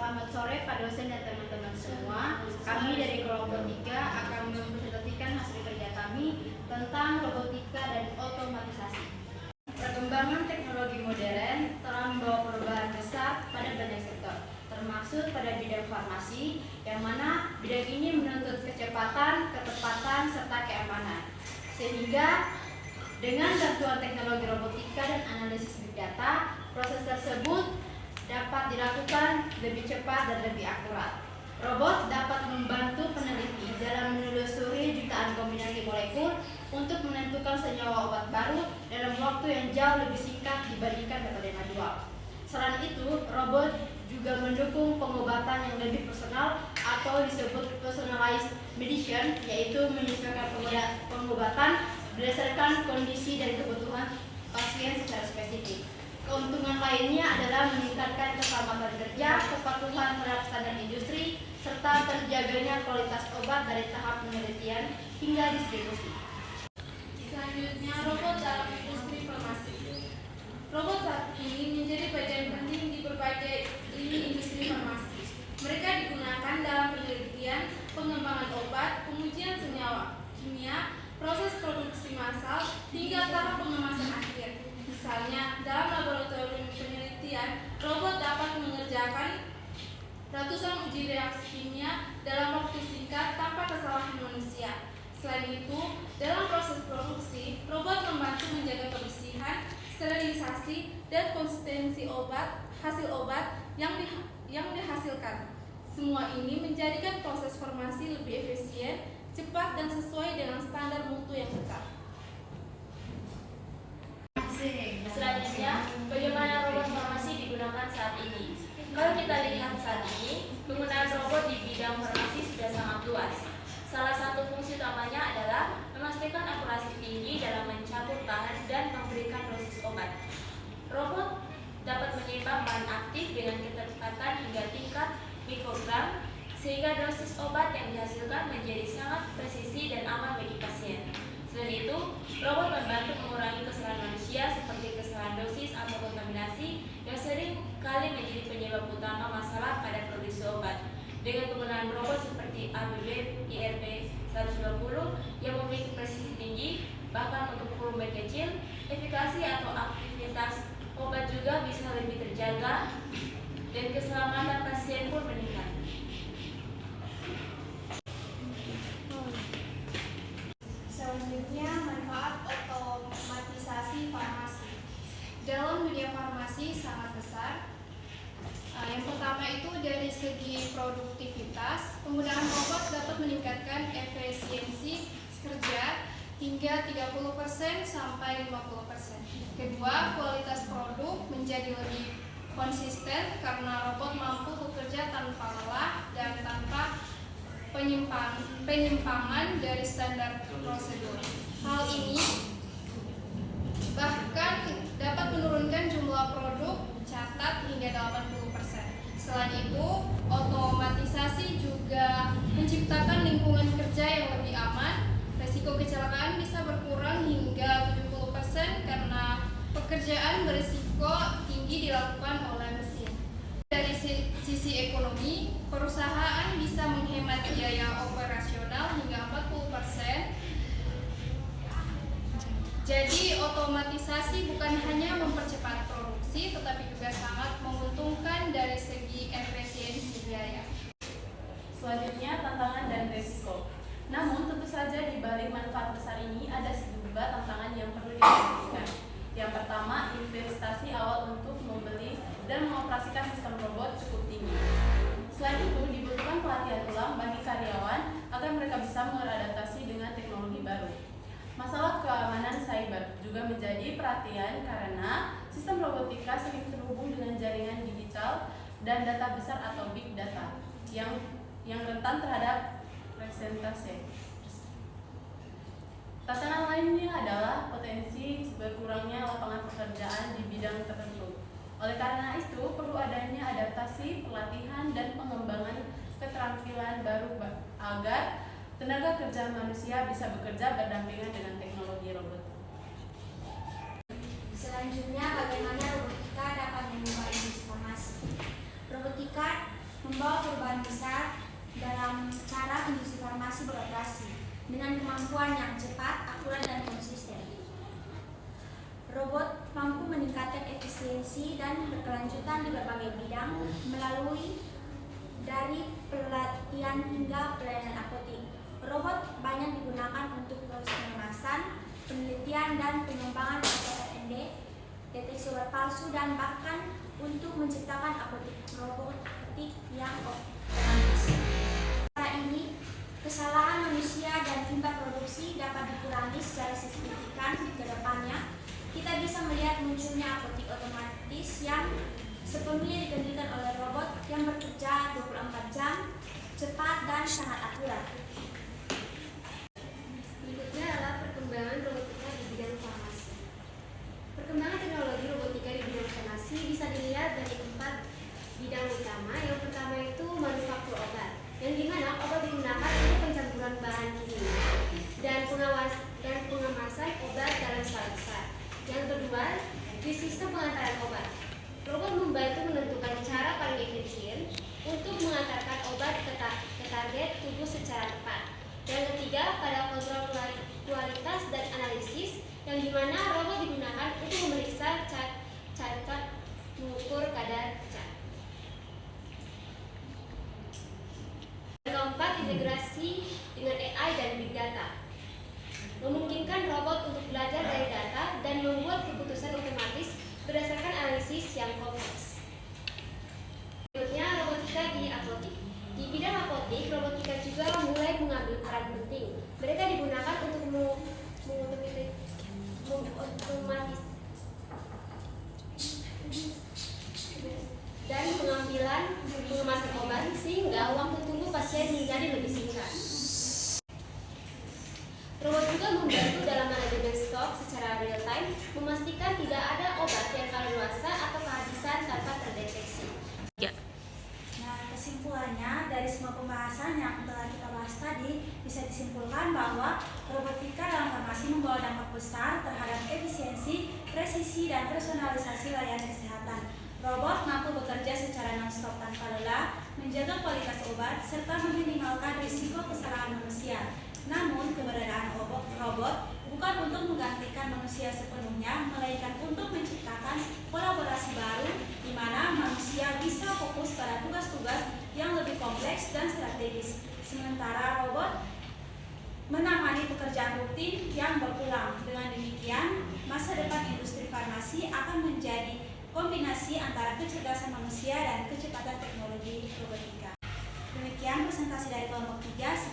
Selamat sore Pak dosen dan teman-teman semua. Kami dari kelompok 3 akan mempresentasikan hasil kerja kami tentang robotika dan otomatisasi. Perkembangan teknologi modern telah membawa perubahan besar pada banyak sektor, termasuk pada bidang farmasi, yang mana bidang ini menuntut kecepatan, ketepatan, serta keamanan. Sehingga dengan bantuan teknologi robotika dan analisis big data, proses tersebut dapat dilakukan lebih cepat dan lebih akurat. Robot dapat membantu peneliti dalam menelusuri jutaan kombinasi molekul untuk menentukan senyawa obat baru dalam waktu yang jauh lebih singkat dibandingkan metode manual. Selain itu, robot juga mendukung pengobatan yang lebih personal atau disebut personalized medicine, yaitu menyesuaikan pengobatan berdasarkan kondisi dan kebutuhan pasien secara spesifik. Keuntungan lainnya adalah meningkatkan keselamatan kerja, kepatuhan terhadap standar industri, serta terjaganya kualitas obat dari tahap penelitian hingga distribusi. Selanjutnya, robot dalam industri farmasi. Robot saat ini menjadi bagian penting di berbagai lini industri farmasi. Mereka digunakan dalam penelitian, pengembangan obat, pengujian senyawa kimia, proses produksi massal, hingga tahap pengemasan akhir. Misalnya, dalam laboratorium penelitian, robot dapat mengerjakan ratusan uji reaksi kimia dalam waktu singkat tanpa kesalahan manusia. Selain itu, dalam proses produksi, robot membantu menjaga kebersihan, sterilisasi, dan konsistensi hasil obat yang dihasilkan. Semua ini menjadikan proses farmasi lebih efisien, cepat, dan sesuai dengan standar mutu yang ketat. Selanjutnya, bagaimana robot farmasi digunakan saat ini? Kalau kita lihat saat ini, penggunaan robot di bidang farmasi sudah sangat luas. Salah satu fungsi utamanya adalah memastikan akurasi tinggi dalam mencampur bahan dan memberikan dosis obat. Robot dapat menyeimbang bahan aktif dengan ketepatan hingga tingkat mikrogram, sehingga dosis obat yang dihasilkan menjadi sangat presisi dan aman bagi pasien. Selain itu, robot membantu mengurangi kesalahan manusia seperti kesalahan dosis atau kontaminasi yang sering kali menjadi penyebab utama masalah pada produksi obat. Dengan penggunaan robot seperti ABB IRB 120 yang memiliki presisi tinggi, bahkan untuk volume kecil, efikasi atau aktivitas obat juga bisa lebih terjaga dan keselamatan pasien pun meningkat. Selanjutnya, manfaat otomatisasi farmasi. Dalam dunia farmasi sangat besar. Yang pertama itu dari segi produktivitas, penggunaan robot dapat meningkatkan efisiensi kerja hingga 30% sampai 50%. Kedua, kualitas produk menjadi lebih konsisten karena robot mampu bekerja tanpa lelah dan tanpa penyimpangan dari standar prosedur. Hal ini bahkan dapat menurunkan jumlah produk catat hingga 80%. Selain itu, otomatisasi juga menciptakan lingkungan kerja yang lebih aman. Risiko kecelakaan bisa berkurang hingga 70% karena pekerjaan berisiko tinggi dilakukan oleh mesin. Dari sisi ekonomi, perusahaan bisa menghemat biaya operasional hingga 40%. Jadi, otomatisasi bukan hanya mempercepat produksi, tetapi juga sangat menguntungkan dari segi efisiensi biaya. Selanjutnya, tantangan dan risiko. Namun, tentu saja di balik manfaat besar ini ada sejumlah tantangan yang perlu diperhatikan. Yang pertama, investasi awal untuk membeli dan mengoperasikan sistem robot cukup tinggi. Selain itu, dibutuhkan pelatihan ulang bagi karyawan agar mereka bisa beradaptasi dengan teknologi baru. Masalah keamanan cyber juga menjadi perhatian karena sistem robotika sering terhubung dengan jaringan digital dan data besar atau big data yang rentan terhadap presentasi. Tantangan lainnya adalah potensi berkurangnya lapangan pekerjaan di bidang tertentu. Oleh karena itu, perlu adanya adaptasi, pelatihan, dan pengembangan keterampilan baru agar tenaga kerja manusia bisa bekerja berdampingan dengan teknologi robot. Selanjutnya, bagaimana robotika dapat mengubah industri farmasi. Robotika membawa perubahan besar dalam cara industri farmasi beroperasi dengan kemampuan yang cepat, akurat, dan konsisten. Robot mampu meningkatkan efisiensi dan berkelanjutan di berbagai bidang melalui dari pelatihan hingga pelayanan apotik. Robot banyak digunakan untuk proses pengemasan, penelitian dan pengembangan R&D, deteksi obat palsu, dan bahkan untuk menciptakan apotik robotik yang otomatis. Cara ini, kesalahan manusia dan tingkat produksi dapat dikurangi secara signifikan ke depannya. Kita bisa melihat munculnya apotik otomatis yang sepenuhnya dikendalikan oleh robot yang bekerja 24 jam, cepat, dan sangat akurat. Berikutnya adalah perkembangan robotika di bidang farmasi. Perkembangan teknologi robotika di bidang farmasi bisa dilihat dari 4 bidang utama. Yang pertama itu manufaktur obat, yang dimana obat digunakan untuk pencampuran bahan kimia dan pengemasan obat dalam skala besar. Yang kedua, di sistem pengantaran obat. Robot membantu menentukan cara paling efisien untuk mengantarkan obat ke target tubuh secara tepat. Yang ketiga, pada kontrol kualitas dan analisis, yang dimana robot digunakan untuk memeriksa cat, mengukur kadar cat. Yang keempat, integrasi dengan AI dan Big Data, memungkinkan robot untuk belajar dari data dan membuat keputusan otomatis berdasarkan analisis yang kompleks. Berikutnya, robotika di apotik. Di bidang apotik, robotika juga mulai mengambil peran penting. Mereka digunakan untuk dan pengambilan pengemasan obat sehingga waktu tunggu pasien menjadi lebih singkat. Robot juga membantu dalam manajemen stok secara real time, memastikan tidak ada obat yang kadaluarsa atau kehabisan tanpa terdeteksi. Nah, kesimpulannya dari semua pembahasan yang telah kita bahas tadi, bisa disimpulkan bahwa robotika dalam farmasi membawa dampak besar terhadap efisiensi, presisi, dan personalisasi layanan kesehatan. Robot mampu bekerja secara non-stop tanpa lelah, menjaga kualitas obat, serta meminimalkan risiko kesalahan manusia. Namun, keberadaan robot bukan untuk menggantikan manusia sepenuhnya, melainkan untuk menciptakan kolaborasi baru di mana manusia bisa fokus pada tugas-tugas yang lebih kompleks dan strategis. Sementara robot menangani pekerjaan rutin yang berulang. Dengan demikian, masa depan industri farmasi akan menjadi kombinasi antara kecerdasan manusia dan kecepatan teknologi robotika. Demikian presentasi dari kelompok 3.